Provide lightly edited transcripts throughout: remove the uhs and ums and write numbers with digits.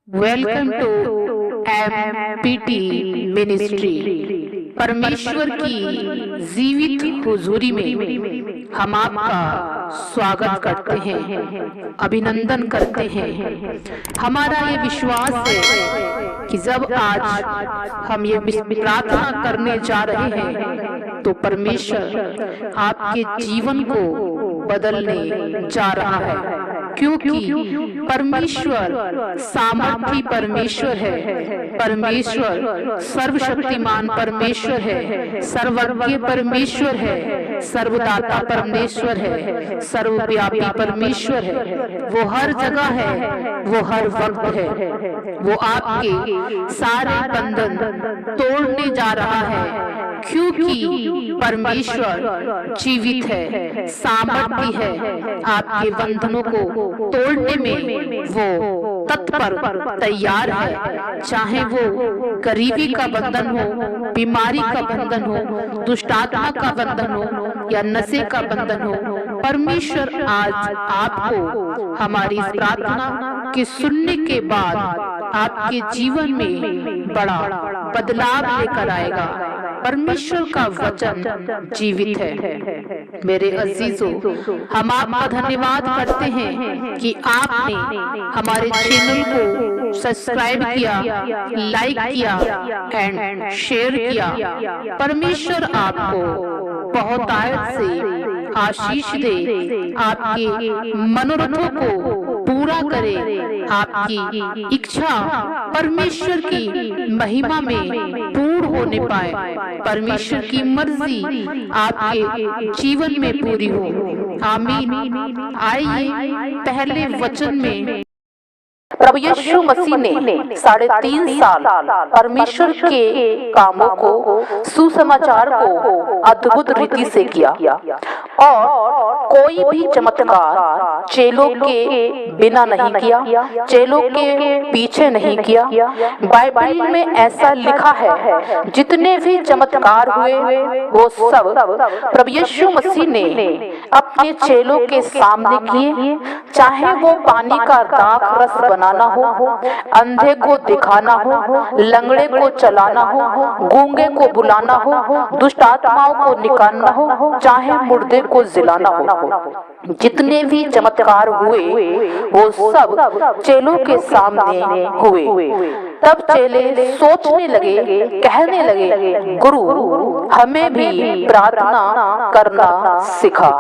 Welcome to empty ministry. परमेश्वर की जीवित हुजूरी में हम आपका स्वागत करते हैं, अभिनंदन करते हैं। हमारा ये विश्वास है कि जब आज हम ये प्रार्थना करने जा रहे हैं तो परमेश्वर आपके जीवन को बदलने जा रहा है, क्योंकि परमेश्वर सामर्थी परमेश्वर है, परमेश्वर सर्वशक्तिमान परमेश्वर है, सर्वज्ञ परमेश्वर है, सर्वदाता परमेश्वर है, सर्वव्यापी परमेश्वर है। वो हर जगह है, वो हर वक्त है। वो आपके सारे बंधन तोड़ने जा रहा है, क्योंकि परमेश्वर जीवित है, सामर्थी है। आपके बंधनों को तोड़ने में वो तत्पर तैयार है, चाहे वो गरीबी का बंधन हो, बीमारी का बंधन हो, दुष्टात्मा का बंधन हो या नशे का बंधन हो। परमेश्वर आज आपको हमारी प्रार्थना के सुनने के बाद आपके जीवन में बड़ा बदलाव लेकर आएगा। परमेश्वर का वचन जीवित है। मेरे अजीजों, हम आपका धन्यवाद करते हैं कि आपने हमारे चैनल को सब्सक्राइब किया, लाइक किया एंड शेयर किया। परमेश्वर आपको बहुत आयत से आशीष दे, आपके मनोरथों को पूरा करे, आपकी इच्छा परमेश्वर की महिमा में पूर्ण होने पाए, परमेश्वर की मर्जी आपके जीवन में पूरी हो। आमीन। आइए पहले वचन में प्रभु यीशु मसीह ने 3.5 साल परमेश्वर के कामों को, सुसमाचार को अद्भुत रीति से किया और कोई भी चमत्कार चेलों के बिना नहीं किया, चेलों के पीछे नहीं किया। बाइबल में ऐसा लिखा है, जितने भी चमत्कार हुए वो सब प्रभु यीशु मसीह ने अपने चेलों के सामने किए, चाहे वो पानी का दाख रस बनाना हो, अंधे को दिखाना हो, लंगड़े को चलाना हो, गूंगे को बुलाना हो, दुष्ट आत्माओं को निकालना हो, चाहे मुर्दे को जिलाना हो। जितने भी चमत्कार हुए वो सब चेलों के सामने हुए। तब चेले सोचने लगे, कहने लगे, गुरु हमें भी प्रार्थना करना सिखा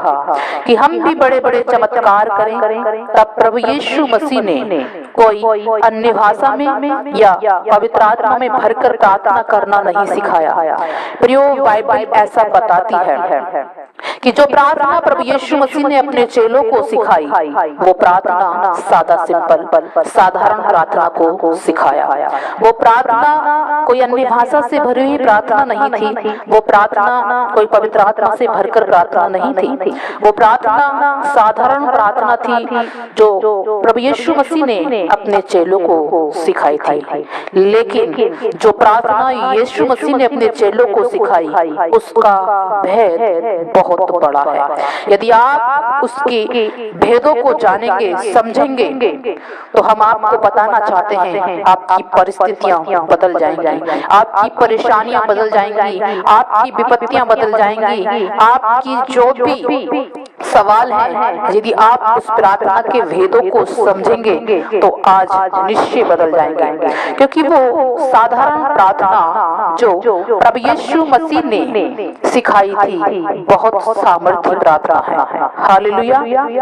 कि हम भी बड़े बड़े चमत्कार करें। तब प्रभु यीशु मसीह ने कोई अन्य भाषा में या पवित्र आत्मा में भरकर प्रार्थना करना नहीं सिखाया। प्रियो, बाइबल ऐसा बताती है कि जो प्रार्थना प्रभु यीशु मसीह ने अपने चेलों को सिखाई, वो प्रार्थना सादा सिंपल साधारण प्रार्थना को सिखाया। वो प्रार्थना कोई अन्य भाषा से भरी हुई प्रार्थना नहीं थी, वो प्रार्थना कोई पवित्र आत्मा से भरकर प्रार्थना नहीं थी। वो प्रार्थना साधारण प्रार्थना थी जो प्रभु यीशु मसीह ने अपने चेलों को सिखाई थी। लेकिन जो प्रार्थना यीशु मसीह ने अपने चेलों को सिखाई, उसका भेद बहुत बड़ा है। यदि आप उसके भेदों को जानेंगे, समझेंगे, तो हम आपको बताना चाहते हैं, आपकी परिस्थितियां बदल जाएंगी, आपकी परेशानियां बदल जाएंगी, आपकी विपत्तियां बदल जाएंगी, आपकी जो भी सवाल है, यदि आप उस प्रार्थना के भेदों को समझेंगे तो आज निश्चय बदल जाएंगे। क्योंकि वो साधारण प्रार्थना जो प्रभु यीशु मसीह ने सिखाई थी, बहुत सामर्थी प्रार्थना है। हालेलुया,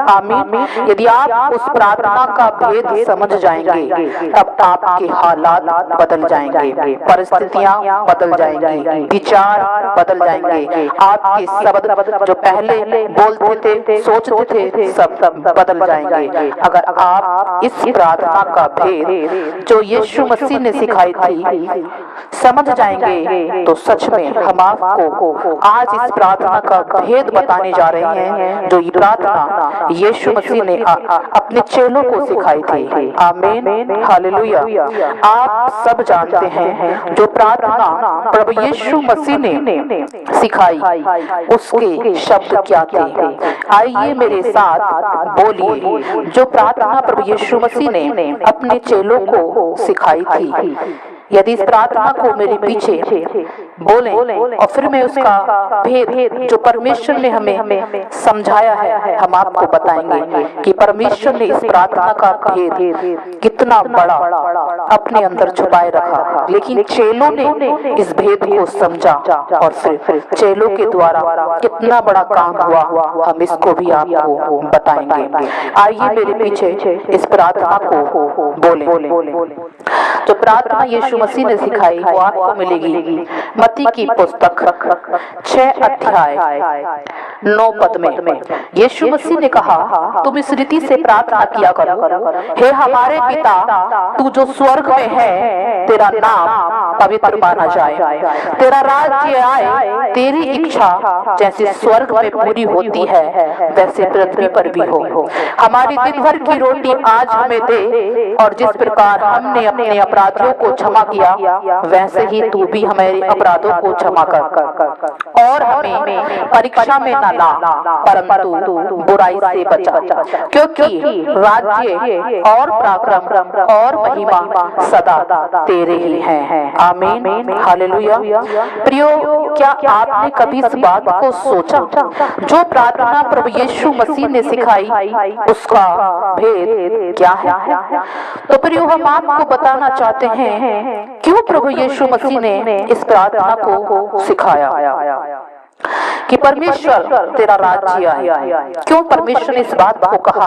आमीन। यदि आप उस प्रार्थना का भेद समझ जाएंगे, तब आपके हालात बदल जाएंगे, परिस्थितियां बदल जाएंगी, विचार बदल जाएंगे, आपके शब्द जो पहले बोलते थे, सोचते थे, सब बदल जाएंगे। अगर आप इस प्रार्थना का भेद जो यीशु मसीह ने सिखाई थी समझ जाएंगे, तो सच में हम आपको आज इस प्रार्थना का भेद बताने जा रहे हैं, जो ये प्रार्थना यीशु मसीह ने अपने चेलों को सिखाई थी। आमीन, हालेलुया। आप सब जानते हैं, जो प्रार्थना प्रभु यीशु मसीह ने सिखाई, उसके शब्द क्या थे? आइए मेरे साथ बोलिए जो प्रार्थना प्रभु यीशु मसीह ने अपने चेलों को सिखाई थी। यदि इस प्रार्थना को मेरे पीछे बोलें और फिर मैं उसका भेद जो परमेश्वर ने हमें समझाया है हम आपको बताएंगे कि परमेश्वर ने इस प्रार्थना का भेद कितना बड़ा अपने अंदर छुपाए रखा, लेकिन चेलों ने इस भेद को समझा और फिर चेलों के द्वारा कितना बड़ा काम हुआ हम इसको भी आपको बताएंगे। आइए मेरे पीछे इस प्रार्थना को बोलें। जो प्रार्थना यीशु मसीह ने सिखाई वो आपको मिलेगी मत्ती की पुस्तक 6 अध्याय 9 पद में। यीशु मसीह ने कहा तुम इस रीति से प्रार्थना किया करो, हे हमारे पिता तू जो स्वर्ग में है, तेरा नाम पवित्र माना जाए, तेरा राज्य आए, तेरी इच्छा जैसे स्वर्ग में पूरी होती है वैसे पृथ्वी पर भी हो। हमारी दिन भर की रोटी आज हमें दे, और जिस प्रकार हमने अपने अपराधियों को क्षमा किया वैसे ही तू भी हमारे अपराधों को क्षमा कर, और हमें परीक्षा में न ला परंतु बुराई से बचा, क्योंकि राज्य और पराक्रम और महिमा सदा तेरे ही हैं। आमीन, हालेलुया। प्रियो, क्या आपने कभी इस बात को सोचा जो प्रार्थना प्रभु यीशु मसीह ने सिखाई उसका भेद क्या है? तो प्रियो, हम आपको बताना चाहते हैं क्यों प्रभु यीशु मसीह ने इस प्रार्थना को सिखाया कि परमेश्वर तेरा राज्य आए। क्यों परमेश्वर ने इस बात को कहा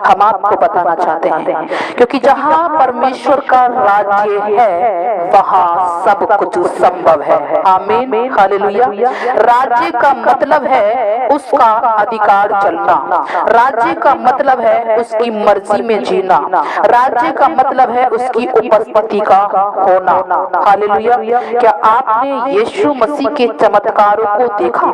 हम आपको बताना चाहते हैं, क्योंकि जहाँ परमेश्वर का राज्य है वहाँ सब कुछ संभव है। आमीन, हालेलुया। राज्य का मतलब है उसका अधिकार चलना, राज्य का मतलब है उसकी मर्जी में जीना, राज्य का मतलब है उसकी उपस्थिति का होना। हालेलुया। क्या आपने यीशु मसीह के चमत्कारों को देखा?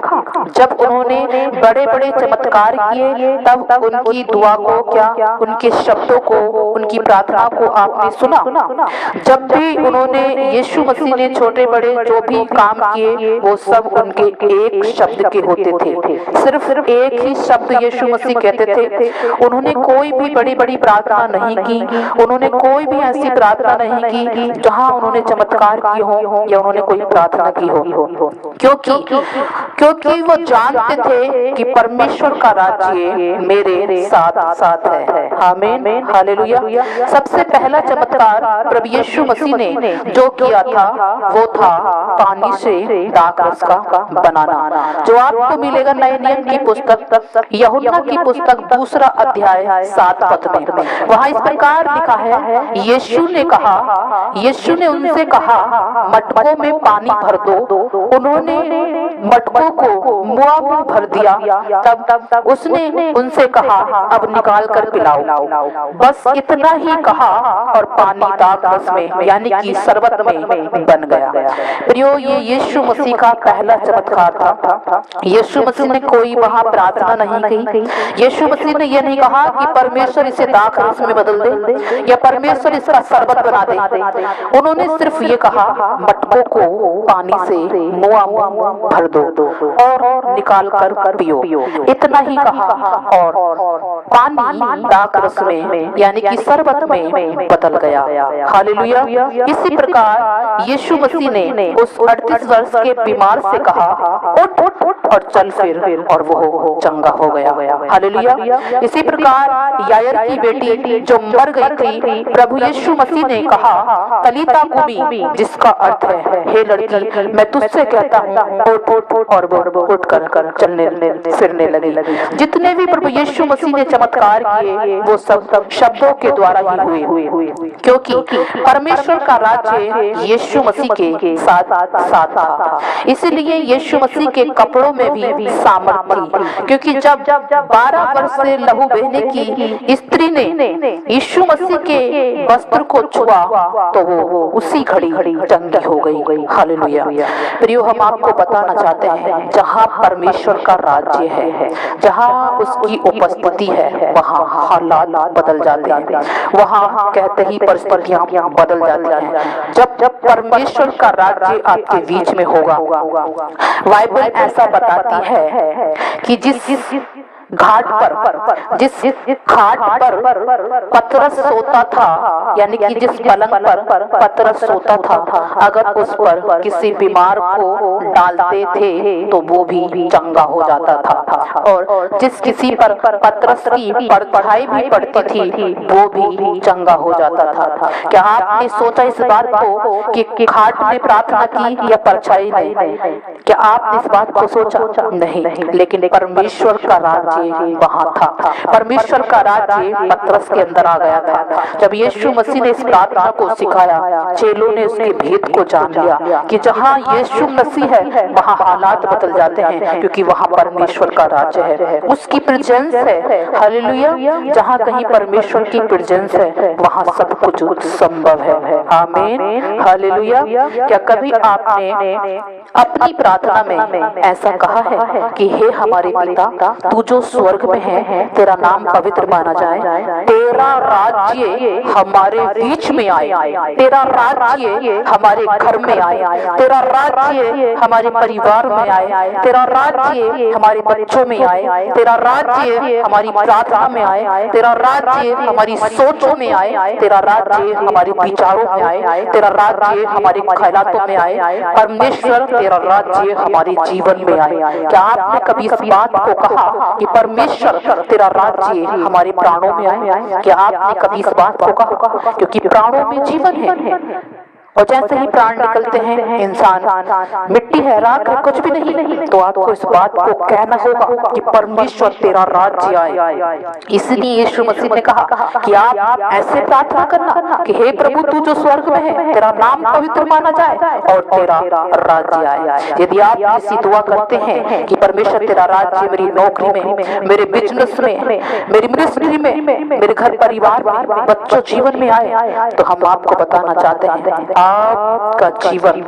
जब उन्होंने बड़े बड़े चमत्कार किए तब उनकी दुआ को, क्या उनके शब्दों को, उनकी प्रार्थना को आपने सुना? जब भी उन्होंने यीशु मसीह ने छोटे बड़े जो भी काम किए वो सब उनके एक शब्द के होते थे, सिर्फ एक ही शब्द यीशु मसीह कहते थे। उन्होंने कोई भी बड़ी बड़ी प्रार्थना नहीं की, उन्होंने कोई भी ऐसी प्रार्थना नहीं की जहाँ उन्होंने चमत्कार किए हो या उन्होंने कोई प्रार्थना की हो, क्योंकि वो जानते थे कि परमेश्वर का राज्य मेरे साथ साथ है। आमीन, हालेलुया। सबसे पहला चमत्कार प्रभु यीशु मसीह ने जो किया था वो था पानी से दाखरस का बनाना, जो आपको मिलेगा नए नियम की पुस्तक यूहन्ना की पुस्तक 2 अध्याय 7 पद में। वहाँ इस प्रकार लिखा है, यीशु ने उनसे कहा मटकों में पानी भर दो। उन्होंने मटकों को मुआ में भर दिया। तब उसने उनसे कहा अब निकाल कर पिलाओ। बस इतना ही कहा और पानी दाखरस में यानी कि शरबत में बन गया। प्रियो, ये यीशु मसीह का पहला चमत्कार था। यीशु मसीह ने कोई वहाँ प्रार्थना नहीं की, यीशु मसीह ने यह नहीं कहा कि परमेश्वर इसे दाखरस में बदल दे या परमेश्वर इसका शरबत बना दे। उन्होंने सिर्फ ये कहा मटकों को पानी से मुआ भर दो और निकाल कर पियो, इतना ही कहा और पानी दाखरस में यानी कि शरबत में बदल गया। हालेलुया। इसी प्रकार यीशु मसीह ने उस 38 वर्ष के बीमार से कहा उठ और चल फिर, और वो चंगा हो गया। हालेलुया। इसी प्रकार यायर की बेटी जो मर गई थी, प्रभु यीशु मसीह ने कहा तलीता कूमी, जिसका अर्थ है हे लड़की मैं तुझसे कहता हूँ उठ, और वो उठ कर चलने फिरने लगी। जितने भी प्रभु यीशु मसीह ने चमत्कार किए वो सब शब्दों के द्वारा ही हुए, क्योंकि परमेश्वर का राज्य यीशु मसीह के साथ साथ था। इसलिए यीशु मसीह के कपड़ों में भी सामर्थ थी, क्योंकि जब 12 वर्ष से लहू बहने की स्त्री ने यीशु मसीह के वस्त्र को छुआ तो वो उसी घड़ी चंगी हो गई। हालेलुया। प्रियो, हम आपको बताना चाहते हैं जहाँ परमेश्वर का राज्य है, जहाँ उसकी उपस्थिति है वहाँ हालात बदल जाते हैं, वहाँ कहते ही परिस्थितियाँ बदल जाती हैं। जब परमेश्वर का राज्य आपके बीच में होगा, बाइबल ऐसा बताती है कि घाट पर, जिस घाट पर पतरस सोता था, यानी कि जिस पलंग पर पतरस सोता था, अगर उस पर किसी बीमार को डालते थे तो वो भी चंगा हो जाता था, और जिस किसी पर पतरस की परछाई भी पड़ती थी वो भी चंगा हो जाता था। क्या आपने सोचा इस बात को कि घाट ने प्रार्थना की या परछाई ने? क्या आपने इस बात को सोचा? नहीं, लेकिन परमेश्वर का राज्य वहां था। परमेश्वर का राज्य पतरस के अंदर आ गया था। जब यीशु मसीह ने इस प्रार्थना को सिखाया, चेलों ने उसके भेद को जान लिया कि जहां यीशु मसीह है वहां हालात बदल जाते हैं, क्योंकि वहां परमेश्वर का राज्य है, उसकी प्रेजेंस है। हालेलुया। जहां कहीं परमेश्वर की प्रेजेंस है वहां सब कुछ संभव है। आमीन, हालेलुया। क्या कभी आपने अपनी प्रार्थना में ऐसा कहा है कि हे हमारे पिता, तू जो स्वर्ग में है, तेरा नाम पवित्र माना जाए, तेरा राज्य हमारे बीच में आए, तेरा राज्य हमारे घर में आए, तेरा राज्य हमारे परिवार में आए, तेरा राज्य हमारे बच्चों में आए, तेरा राज्य हमारी प्रार्थना में आए, तेरा राज्य हमारी सोचों में आए, तेरा राज्य हमारे विचारों में आए, तेरा राज्य हमारे ख्यालों में आए। परमेश्वर, तेरा राज्य हमारे जीवन में आए। क्या आपने कभी इस बात को कहा कि परमेश्वर, तेरा राज्य हमारे प्राणों में आए? क्या आपने कभी इस बात को कहा? क्योंकि प्राणों में जीवन है, और जैसे ही प्राण निकलते हैं इंसान मिट्टी है, राख है, कुछ भी नहीं। तो आपको इस बात को कहना होगा कि परमेश्वर, तेरा राज्य आए। इसलिए यीशु मसीह ने कहा कि आप ऐसे प्रार्थना करना कि हे प्रभु, तू जो स्वर्ग में है, तेरा नाम पवित्र माना जाए और तेरा राज्य आए। यदि आप ऐसी दुआ करते हैं कि परमेश्वर, तेरा राज्य मेरी नौकरी में, मेरे बिजनेस में, मेरी मिनिस्ट्री में, मेरे घर परिवार में, बच्चों जीवन में आए, तो हम आपको बताना चाहते हैं आपका जीवन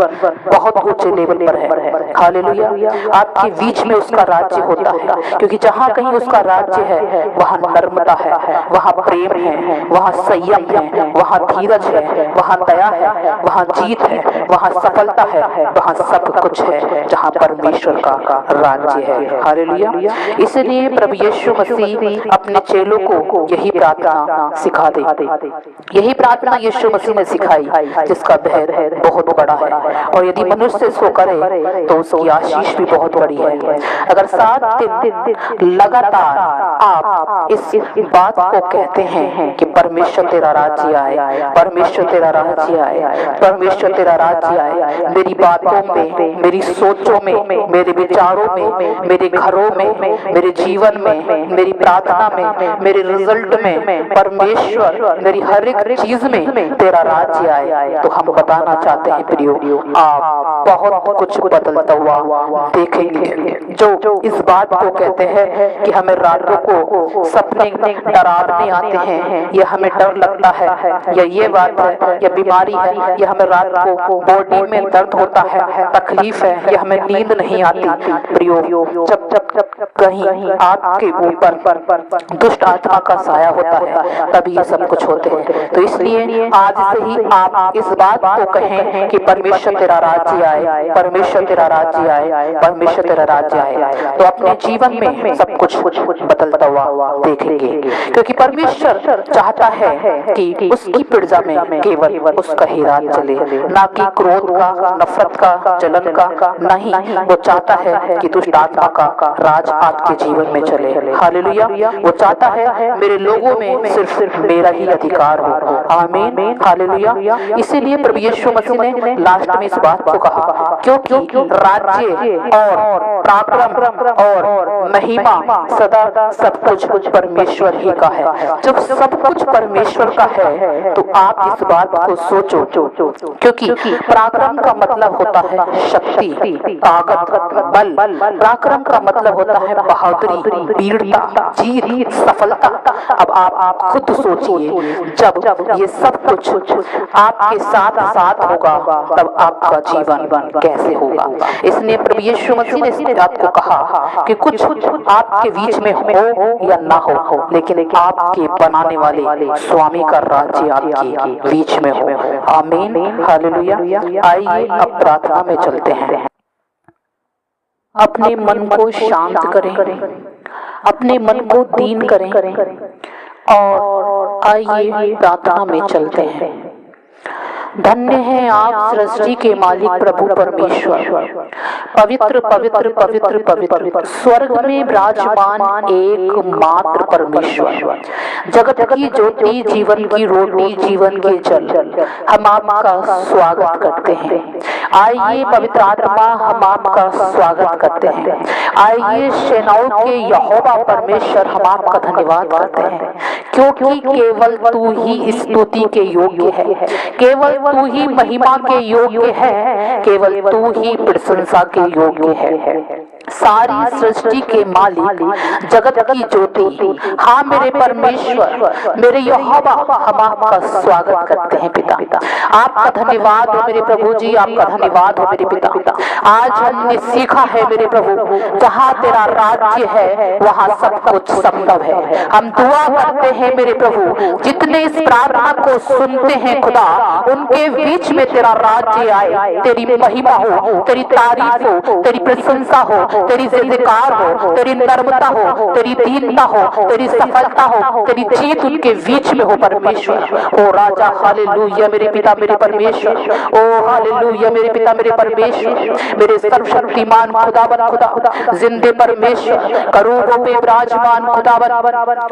बहुत ऊंचे लेवल पर है। हालेलुया। आपके बीच में उसका राज्य होता है, क्योंकि जहां कहीं उसका राज्य है वहां नर्मदा है, वहां प्रेम है, वहां संयम है, वहां धीरज है, वहां दया है, वहां जीत है, वहां सफलता है, वहां सब कुछ है जहां परमेश्वर का राज्य है। हालेलुया। इसलिए प्रभु यीशु मसीह अपने चेलों को यही प्रार्थना सिखा दे। यही प्रार्थना यीशु मसीह ने सिखाई, जिसका भेद बहुत बड़ा है, और यदि मनुष्य इसको करे तो उसकी आशीष भी बहुत बड़ी है। अगर 7 दिन लगातार आप इस बात को कहते हैं कि परमेश्वर, तेरा राज्य आए, परमेश्वर, तेरा राज्य आए, परमेश्वर, तेरा राज्य आए, मेरी बातों में, मेरी सोचों में, मेरे विचारों में, मेरे घरों में, मेरे जीवन में, मेरी प्रार्थना में, मेरे रिजल्ट में, परमेश्वर, मेरी हर एक चीज में तेरा राज्य आए, तो हम बताना चाहते हैं प्रियो, आप बहुत कुछ बदलता हुआ देखेंगे। जो इस बात को कहते हैं कि हमें रातों को सपने डरावने आते हैं, या हमें डर लगता है, या ये बात है, या बीमारी है, या हमें रात को बॉडी में दर्द होता है, तकलीफ है, या हमें नींद नहीं आती, प्रियो, जब कहीं आपके ऊपर दुष्ट आत्मा का साया होता है तभी ये सब कुछ होते हैं। तो इसलिए आज से ही आप इस बात को कहें कि परमेश्वर, तेरा राज्य आए, परमेश्वर, तेरा राज्य आए, परमेश्वर, तेरा राज्य आए, तो अपने जीवन में सब कुछ बदलता हुआ देखेंगे। क्योंकि परमेश्वर चाहता है कि उसकी प्रजा में केवल उसका ही राज चले, ना कि क्रोध का, नफरत का, जलन का, नहीं। वो चाहता है कि दुष्ट आत्मा का राज आपके जीवन में चले। हालेलुया। वो चाहता है मेरे लोगों में सिर्फ मेरा ही अधिकार हो। आमीन, हालेलुया। इसीलिए प्रभु यीशु मसीह ने लास्ट में इस बात को कहा, क्योंकि राज्य और पराक्रम और महिमा सदा सब कुछ परमेश्वर ही का है। जब सब कुछ परमेश्वर का है तो आप इस बात को सोचो, क्योंकि पराक्रम का मतलब होता है शक्ति, ताकत, बल। पराक्रम का मतलब होता है बहादुरी, वीरता, जीत, सफलता। अब आप खुद सोचिए, जब ये सब कुछ आपके साथ साथ होगा तब आपका जीवन कैसे होगा। इसलिए प्रभु यीशु मसीह ने इस बात को कहा कि कुछ आपके बीच में हो या ना हो, लेकिन आपके बनाने वाले स्वामी का राज्य आपके बीच में हो। आमीन, हालेलुया। आइए अब प्रार्थना में चलते हैं। अपने मन को शांत करें, अपने मन को दीन करें और आइए प्रार्थना में चलते हैं। धन्य है आप सृष्टि के मालिक प्रभु परमेश्वर, पवित्र पवित्र पवित्र पवित्र, स्वर्ग में विराजमान एकमात्र परमेश्वर, जगत की ज्योति, जीवन की रोटी, जीवन के जल, हम आपका स्वागत करते हैं। आइए पवित्र आत्मा, हम आपका स्वागत करते हैं। आइए सेनाओं के यहोवा परमेश्वर, हम आपका धन्यवाद करते हैं, क्योंकि केवल तू ही स्तुति के योग्य है, केवल तू ही महिमा के योग्य है, केवल तू ही प्रशंसा के योग्य है। सारी सृष्टि के मालिक, जगत की ज्योति, हाँ मेरे परमेश्वर, मेरे यहोवा, हम आपका स्वागत करते हैं पिता। आपका धन्यवाद हो मेरे प्रभु जी, आपका धन्यवाद हो मेरे पिता। आज हमने सीखा है मेरे प्रभु, जहाँ तेरा राज्य है वहाँ सब कुछ संभव है। हम दुआ करते हैं मेरे प्रभु, जितने इस प्रार्थना को सुनते हैं खुदा, उनके बीच में तेरा राज्य आए, तेरी महिमा हो, तेरी तारीफ हो, तेरी प्रशंसा हो, तेरी जयकार हो, तेरी नर्मता हो, तेरी दीनता हो, तेरी सफलता हो, तेरी जीत उनके बीच में हो परमेश्वर। ओ राजा, हालेलुया मेरे पिता मेरे परमेश्वर, ओ हालेलुया मेरे पिता मेरे परमेश्वर, मेरे सर्वशक्तिमान खुदावन खुदा, जिंदे परमेश्वर, करूबों पे विराजमान खुदावन,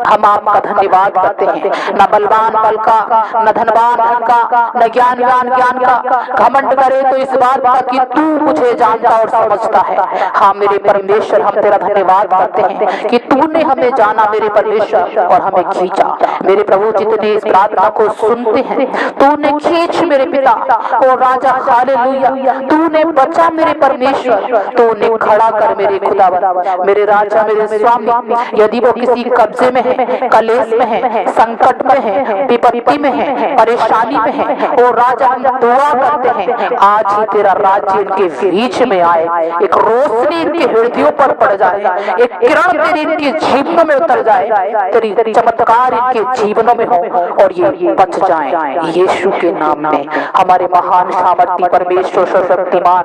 हम आपका धन्यवाद करते हैं। न बलवान बल का, न धनवान धन का, न ज्ञानवान ज्ञान का घमंड करे तो इस बात का कि तू मुझे जानता और समझता है। हाँ मेरे परमेश्वर, हम तेरा धन्यवाद करते हैं कि तूने हमें जाना मेरे परमेश्वर और हमें खींचा। मेरे प्रभु, जितने इस प्रार्थना को सुनते हैं तूने खींच मेरे पिता। ओ राजा, हालेलुया, तूने बचा मेरे परमेश्वर, तूने खड़ा कर मेरे खुदावन, मेरे राजा, मेरे स्वामी। यदि वो किसी कब्जे में है, कलेश में है, संकट में है, विपत्ति में है, परेशानी में है, ओ राजा, हम दुआ करते हैं आज ही तेरा राज्य इनके बीच में आए, एक रोशनी इनके हृदयों पर पड़ जाए, एक किरण तेरी इनके जीवनों में उतर जाए, तेरी चमत्कार इनके जीवनों में हो और ये बच जाएं यीशु के नाम में। हमारे महान सामर्थी परमेश्वर, सर्वशक्तिमान,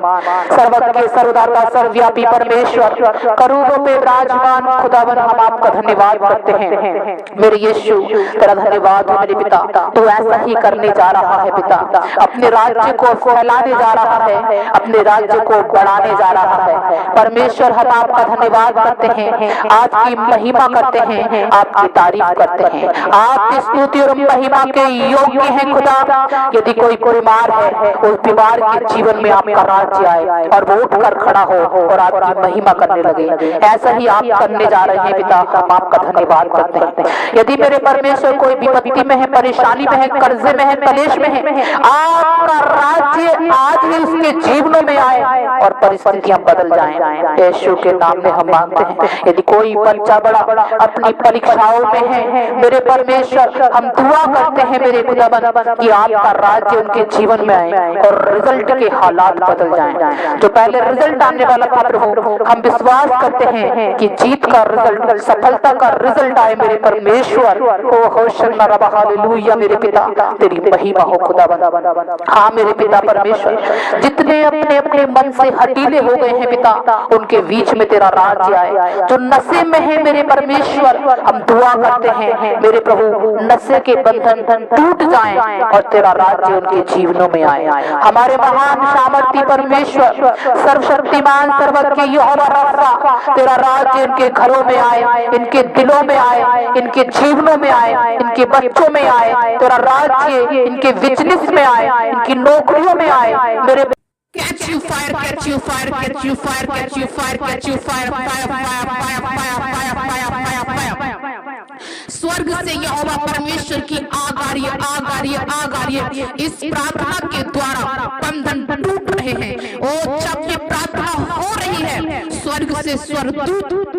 सर्वज्ञ, सर्वदाता, सर्वव्यापी परमेश्वर, करूबों पे विराजमान खुदावन, हम आपका धन्यवाद करते हैं मेरे यीशु। तेरा धन्यवाद मेरे पिता, तू ऐसा ही करने जा रहा है पिता, अपने राज्य को फैलाने जा रहा है, अपने राज्य को बढ़ाने जा रहा है परमेश्वर। हम आपका धन्यवाद करते हैं, आपकी महिमा करते हैं, आपकी तारीफ करते हैं, आपकी स्तुति और महिमा के योग्य हैं खुदा। यदि कोई बीमार है, उस बीमार के जीवन में आपका राज्य आए और वो उठकर खड़ा हो और आपकी महिमा करने लगे, ऐसा ही आप करने जा रहे हैं पिता। हम आपका धन्यवाद करते हैं। यदि मेरे परमेश्वर कोई विपत्ति में है, परेशानी में है, कर्जे में है, कलेश में है, आपका राज्य आज ही उसके जीवनों में आए और परिस्थितियां बदल जाएं यीशु के नाम में हम मांगते हैं। यदि कोई बच्चा बड़ा अपनी परीक्षाओं में है मेरे परमेश्वर, हम दुआ करते हैं मेरे खुदावन कि आपका राज्य उनके जीवन में आए और रिजल्ट के हालात बदल जाएं। जो पहले रिजल्ट आने वाला था प्रभु, हम विश्वास करते हैं कि जीत का रिजल्ट, सफलता का रिजल्ट आए मेरे परमेश्वर। ओ होशन्ना रबा, हालेलुया मेरे पिता, तेरी महिमा हो खुदावन। हाँ मेरे पिता परमेश्वर, जितने अपने अपने मन से हटीले हो गए हैं पिता, उनके बीच में तेरा राज्य आए। जो नशे में है मेरे परमेश्वर, हम दुआ करते हैं मेरे प्रभु, नशे के बंधन टूट जाएं और तेरा राज्य उनके जीवनों में आए। हमारे महान सामर्थी परमेश्वर, सर्वशक्तिमान, सर्वज्ञ यहोवा रब्बा, तेरा राज्य इनके घरों में आए, इनके दिलों में आए, इनके जीवनों में आए, इनके बच्चों में आए, तेरा राज्य इनके बिजनेस में आए, इनकी नौकरियों में आए मेरे। Catch you fire, catch you fire, catch you fire, catch you fire, catch you fire, fire, fire, fire, fire, fire, fire, fire, fire। स्वर्ग से यहोवा परमेश्वर की आग आ रही है, आग आ रही है, आग आ रही है। इस प्रार्थना के द्वारा बंधन टूट रहे हैं। ओ जब ये प्रार्थना हो रही है, स्वर्ग से स्वर्गदूत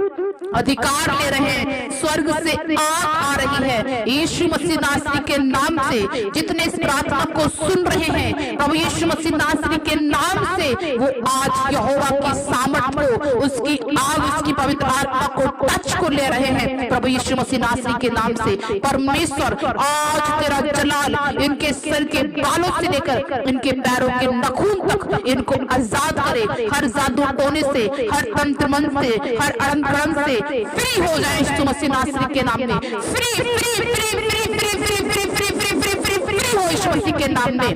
अधिकार ले रहे हैं, स्वर्ग से आग आ रही है यीशु मसीह नासरी के नाम से। जितने इस प्रार्थना को सुन रहे हैं प्रभु यीशु मसीह नासरी के नाम से, वो आज यहोवा की सामर्थ को, उसकी आग, उसकी पवित्र आत्मा को टच को ले रहे हैं प्रभु यीशु मसीह नासरी के नाम से। परमेश्वर आज तेरा जलाल इनके सर के बालों से लेकर इनके पैरों के नाखून तक इनको आजाद करे। हर जादू टोने से, हर तंत्र मंत्र से, हर अड़न कड़न से फ्री हो जाए यीशु मसीह नासरी के नाम में। Free free free free free free free free free free free free हो यीशु मसीह के नाम में।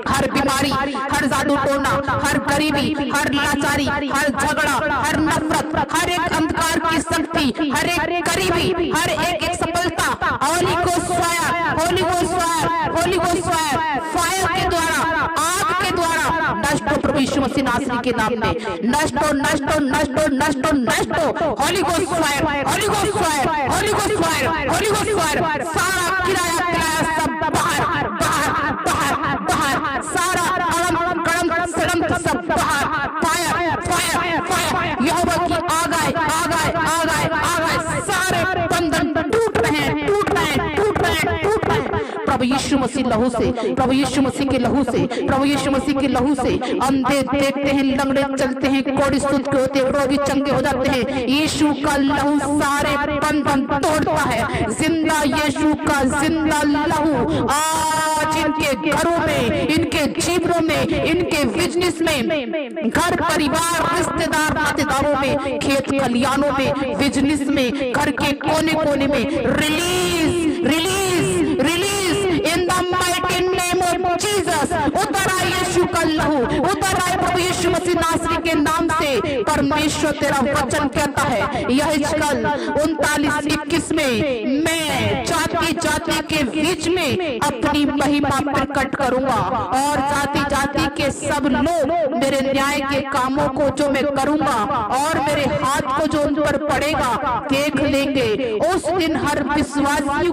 हर बीमारी, हर जादू टोना, हर गरीबी, हर लाचारी, हर झगड़ा, हर नफरत, हर एक अंधकार की शक्ति, हर एक गरीबी, हर एक सफलता Holi ghost fire, Holi ghost fire, Holi ghost fire, fire के द्वारा, आग के द्वारा नष्ट हो प्रभु यीशु मसीह नासरी के नाम में। नष्ट हो, नष्ट हो, नष्ट हो, नष्ट हो, नष्ट हो। Holi ghost fire, Holi ghost fire, Holi ghost fire, Holi ghost fire. सारा किराया किराया सब बाहर बाहर बाहर बाहर, सारा अड़म कड़म सड़म सब बाहर। फायर फायर फायर, यहोवा की आग आए, आग आए, आग आए, आग आए। सारे बंधन टूट रहे हैं, टूट रहे हैं, टूट रहे हैं, टूट रहे हैं प्रभु यीशु मसीह लहू से, प्रभु यीशु मसीह के लहू से, प्रभु यीशु मसीह के लहू से। अंधे देखते हैं, लंगड़े चलते हैं, कोढ़ी सुध के होते, रोगी चंगे हो जाते हैं। यीशु का लहू सारे बंधन तोड़ता है। जिंदा यीशु का जिंदा लहू आज इनके घरों में, इनके जीवनों में, इनके बिजनेस में, घर परिवार रिश्तेदार नातेदारों में, खेत खलियानों में, बिजनेस में, घर के कोने कोने में release release release in the mighty name of Jesus. उतर आए यीशु का लहू, उतर आए प्रभु यीशु मसीह नासरी के नाम से। परमेश्वर तेरा वचन कहता है यह कल 39:21 में मैं जाति जाति के बीच में अपनी महिमा प्रकट करूंगा और जाति जाति के सब लोग मेरे न्याय के कामों को जो मैं करूंगा और मेरे हाथ को जो उन पर पड़ेगा देख लेंगे। उस दिन हर विश्वासी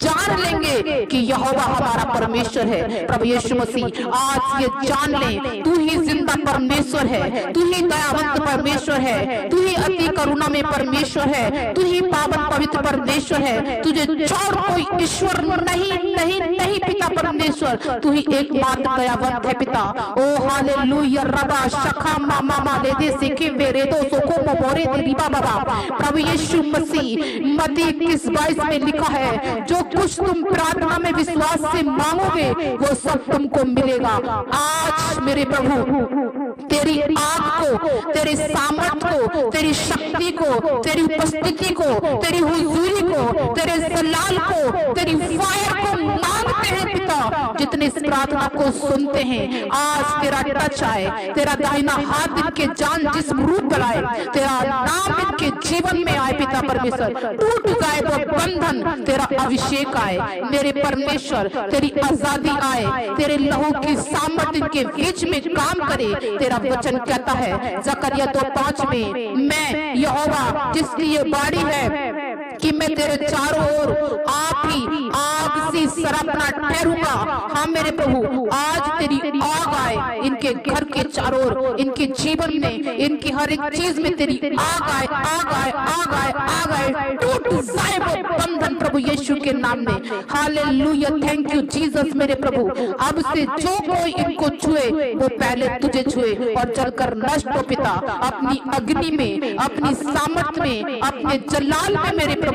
जान लेंगे कि यहोवा हमारा परमेश्वर है। प्रभु यीशु मसीह आज ये जान ले, तू ही जिंदा परमेश्वर है, तू ही दयावंत परमेश्वर है, तू ही अति करुणा में परमेश्वर है, तू ही पावन पवित्र परमेश्वर है। तुझे और कोई ईश्वर नहीं नहीं नहीं पिता परमेश्वर, तू ही एकमात्र दयावंत है पिता। ओ हालेलुया रबा शखा मामा माले दे सिके वेरे दो सोको मोरे रिबा बाबा। प्रभु यीशु मसीह मत्ती 21:22 में लिखा है जो कुछ तुम प्रार्थना में विश्वास से मांगोगे वो सब तुमको मिलेगा। आज मेरे प्रभु तेरी आग को, तेरे सामर्थ्य को, तेरी शक्ति को, तेरी उपस्थिति को, तेरी हुजूरी को, तेरे जलाल को, तेरी फायर को मांगते हैं पिता। जितने इस प्रार्थना को सुनते हैं आज तेरा टच आए, तेरा दाहिना हाथ इनके जान जिस्म रूप बनाए, तेरा नाम इनके जीवन में आए पिता परमेश्वर। टूट जाए वो बंधन, तेरा अभिषेक आए मेरे परमेश्वर, तेरी आजादी आए, तेरे लहू की सामर्थ्य इनके बीच में काम करे। तेरा वचन कहता है जकरिया 2:5 में मैं यहोवा जिसकी ये बाड़ी है कि मैं तेरे चारों ओर आप ही आग से सरपना ठहरूंगा। हाँ मेरे प्रभु आज तेरी आग आए इनके घर के चारों ओर, इनके जीवन में, इनकी हर एक चीज में तेरी आग आए, आग आए, आग आए, आग आए। टूट जाए वो बंधन प्रभु यीशु के नाम में। हालेलुया, थैंक यू जीसस मेरे प्रभु। अब से जो कोई इनको छुए वो पहले तुझे छुए और चलकर नष्ट हो पिता अपनी अग्नि में, अपनी सामर्थ्य में, अपने जलाल में मेरे प्रभु,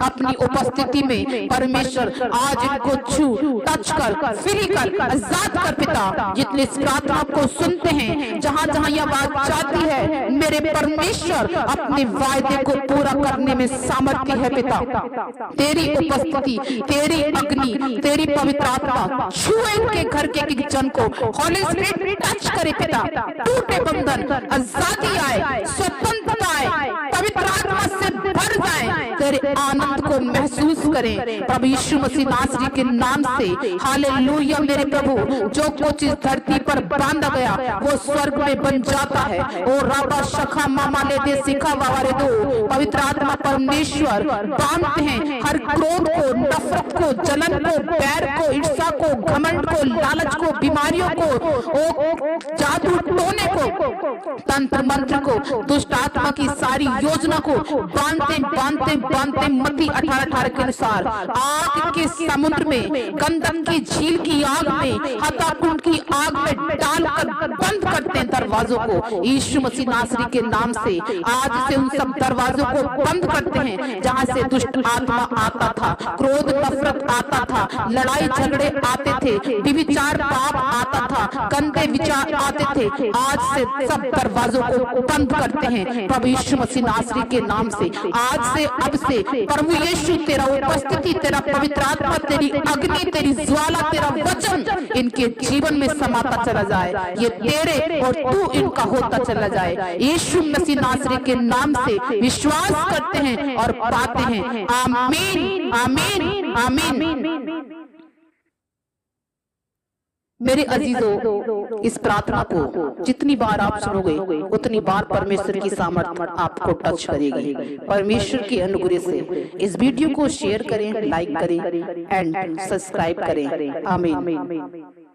अपनी उपस्थिति में परमेश्वर आज इनको छू टच कर, फ्री कर, आजाद कर पिता। जितने इस प्रार्थना को सुनते हैं जहां जहां यह बात जाती है मेरे परमेश्वर अपने वायदे को पूरा करने में सामर्थ्य है पिता। तेरी उपस्थिति, तेरी अग्नि, तेरी पवित्र आत्मा छुए इनके घर के जन को, होली स्पिरिट टच करे पिता। टूटे बंधन, आजादी आए, स्वतंत्रता आए, पवित्र आत्मा से भर जाए, तेरे आनंद को महसूस करें प्रभु यीशु मसीह नासरी के नाम से। हालेलुया मेरे प्रभु, जो कुछ इस धरती पर बांधा गया वो स्वर्ग में बन जाता है। ओ राबा शखा मामा ले दे सिखा वारे दो। पवित्र आत्मा परमेश्वर बांधते हैं हर क्रोध को, नफरत को, जलन को, बैर को, ईर्ष्या को, घमंड को, लालच को, बीमारियों को, ओ जादू टोने को, तंत्र मंत्र को, दुष्ट आत्मा की सारी योजना को बांधते बांधते बांधते पढ़ते हैं मत्ती 18:18 के अनुसार, आग के समुद्र में, गंधक की झील की आग में, हत्याकुंड की आग में डालकर बंद करते हैं दरवाजों को। यीशु मसीह नासरी के नाम से आज से उन सब दरवाजों को बंद करते हैं जहां से दुष्ट आत्मा आता था, क्रोध नफरत आता था, लड़ाई झगड़े आते थे, व्यभिचार पाप आता था, गंदे विचार आते थे। आज से सब दरवाजों को बंद करते हैं प्रभु यीशु मसीह नासरी के नाम से। आज से अब से प्रभु यीशु तेरा उपस्थिति, तेरा पवित्र आत्मा, तेरी अग्नि, तेरी ज्वाला, तेरा वचन इनके जीवन में समाता चला जाए। ये तेरे और तू इनका होता चला जाए। यीशु मसीह नासरी के नाम से विश्वास करते हैं और पाते हैं। आमीन, आमीन, आमीन। मेरे अजीजों, इस प्रार्थना को जितनी बार आप सुनोगे उतनी बार परमेश्वर की सामर्थ आपको टच करेगी। परमेश्वर की अनुग्रह से इस वीडियो को शेयर करें, लाइक करें एंड सब्सक्राइब करें। आमीन।